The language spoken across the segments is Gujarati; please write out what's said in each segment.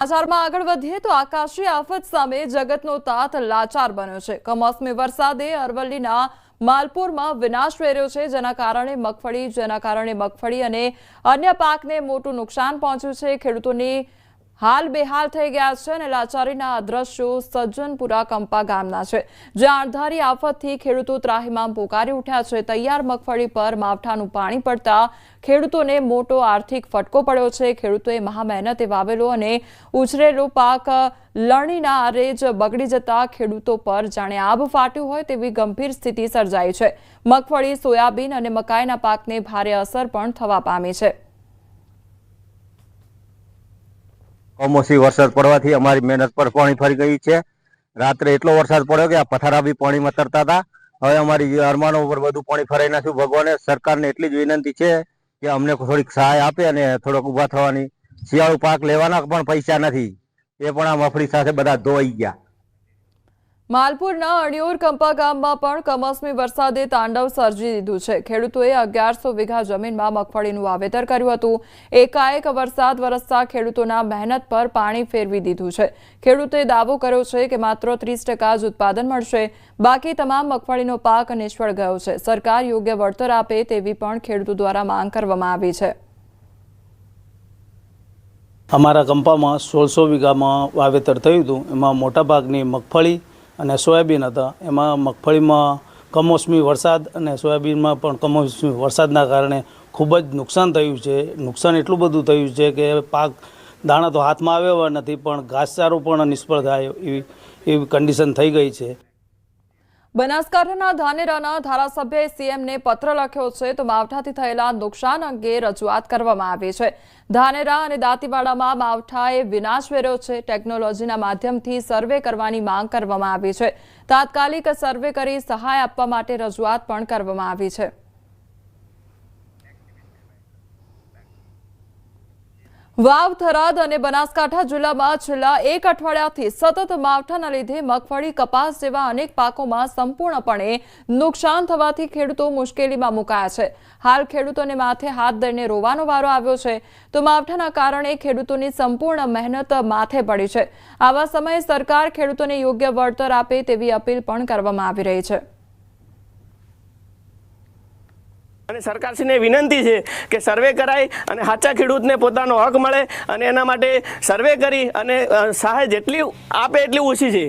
સમાચારમાં આગળ વધીએ તો આકાશી આફત સામે જગતનો તાત લાચાર બન્યો છે। કમોસમી વરસાદે અરવલ્લીના માલપુરમાં વિનાશ વેર્યો છે, જેના કારણે મગફળી અને અન્ય પાકને મોટું નુકસાન પહોંચ્યું છે। ખેડૂતોની હાલ બેહાલ થઈ ગયા છે અને લાચારીના આ દ્રશ્યો સજ્જનપુરા કંપા ગામના છે, જ્યાં અણધારી આફતથી ખેડૂતો ત્રાહિમામ પોકારી ઉઠ્યા છે। તૈયાર મગફળી પર માવઠાનું પાણી પડતા ખેડૂતોને મોટો આર્થિક ફટકો પડ્યો છે। ખેડૂતોએ મહા મહેનતે વાવેલો અને ઉછરેલો પાક લણણીના આરે જ બગડી જતા ખેડૂતો પર જાણે આભ ફાટ્યું હોય તેવી ગંભીર સ્થિતિ સર્જાઈ છે। મગફળી, સોયાબીન અને મકાઈના પાકને ભારે અસર પણ થવા પામી છે। કમોસમી વરસાદ પડવાથી અમારી મહેનત પર પાણી ફરી ગઈ છે। રાત્રે એટલો વરસાદ પડ્યો કે આ પથારા બી પાણીમાં તરતા હતા। હવે અમારી અરમાનો ઉપર બધું પાણી ફરાઈ નાખ્યું। ભગવાને સરકારને એટલી જ વિનંતી છે કે અમને થોડીક સહાય આપે અને થોડોક ઊભા થવાની। શિયાળુ પાક લેવાના પણ પૈસા નથી, એ પણ આ મગફળી સાથે બધા ધોવાઈ ગયા। માલપુરના અણિયોર કંપા ગામમાં પણ કમોસમી વરસાદે તાંડવ સર્જી દીધું છે। ખેડૂતોએ 1100 વીઘા જમીનમાં મગફળીનું વાવેતર કર્યું હતું। એકાએક વરસાદ વરસતા ખેડૂતોના મહેનત પર પાણી ફેરવી દીધું છે। ખેડૂતોએ દાવો કર્યો છે કે માત્ર 30% જ ઉત્પાદન મળશે, બાકી તમામ મગફળીનો પાક નિષ્ફળ ગયો છે। સરકાર યોગ્ય વળતર આપે તેવી પણ ખેડૂતો દ્વારા માંગ કરવામાં આવી છે। અમારા કંપામાં 1600 વીઘામાં વાવેતર થયું હતું। એમાં મોટાભાગની મગફળી અને સોયાબીન હતા। એમાં મગફળીમાં કમોસમી વરસાદ અને સોયાબીનમાં પણ કમોસમી વરસાદના કારણે ખૂબ જ નુકસાન થયું છે। નુકસાન એટલું બધું થયું છે કે પાક દાણા તો હાથમાં આવ્યા નથી, પણ ઘાસચારો પણ નિષ્ફળ થાય એવી કન્ડિશન થઈ ગઈ છે। બનાસકાંઠાના ધાનેરાના ધારાસભ્યએ સીએમને પત્ર લખ્યો છે, તો માવઠાથી થયેલા નુકસાન અંગે રજૂઆત કરવામાં આવી છે। ધાનેરા અને દાંતીવાડામાં માવઠાએ વિનાશ વેર્યો છે। ટેકનોલોજીના માધ્યમથી સર્વે કરવાની માંગ કરવામાં આવી છે। તાત્કાલિક સર્વે કરી સહાય આપવા માટે રજૂઆત પણ કરવામાં આવી છે। વાવ, થરાદ અને બનાસકાંઠા જિલ્લામાં છેલ્લા એક અઠવાડિયાથી સતત માવઠાના લીધે મગફળી, કપાસ જેવા અનેક પાકોમાં સંપૂર્ણપણે નુકસાન થવાથી ખેડૂતો મુશ્કેલીમાં મુકાયા છે। હાલ ખેડૂતોને માથે હાથ દઈને રોવાનો વારો આવ્યો છે, તો માવઠાના કારણે ખેડૂતોની સંપૂર્ણ મહેનત માથે પડી છે। આવા સમયે સરકાર ખેડૂતોને યોગ્ય વળતર આપે તેવી અપીલ પણ કરવામાં આવી રહી છે। અને સરકારશ્રીને વિનંતી છે કે સર્વે કરાય અને સાચા ખેડૂતને પોતાનો હક મળે, અને એના માટે સર્વે કરી અને સહાય જેટલી આપે એટલી ઓછી છે।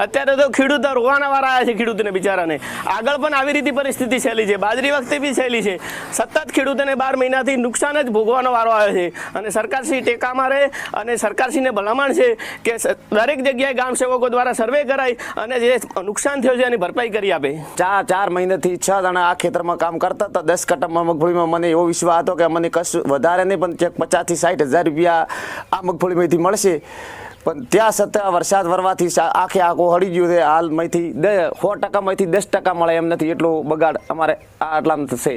અત્યારે તો ખેડૂતો રોવાના વાળા આવ્યા છે। ખેડૂતને બિચારાને આગળ પણ આવી રીતે પરિસ્થિતિ છેલી છે, બાજરી વખતે બી છેલી છે। સતત ખેડૂતોને 12 મહિનાથી નુકસાન જ ભોગવાનો વારો આવ્યો છે, અને સરકારશ્રી ટેકામાં રહે અને સરકારશ્રીને ભલામણ છે કે દરેક જગ્યાએ ગામ સેવકો દ્વારા સર્વે કરાય અને જે નુકસાન થયું છે એની ભરપાઈ કરી આપે। 4 મહિનાથી 6 જણા આ ખેતરમાં કામ કરતા હતા। 10 કટ્ટામાં મગફળીમાં મને એવો વિશ્વાસ હતો કે મને કશું વધારે નહીં પણ 50,000 થી 60,000 રૂપિયા આ મગફળીમાંથી મળશે, પણ ત્યાં છતાં વરસાદ વરવાથી આખો હળી ગયું છે। હાલમાંથી 100%માંથી 10% મળે એમ નથી, એટલો બગાડ અમારે આટલામાં થશે।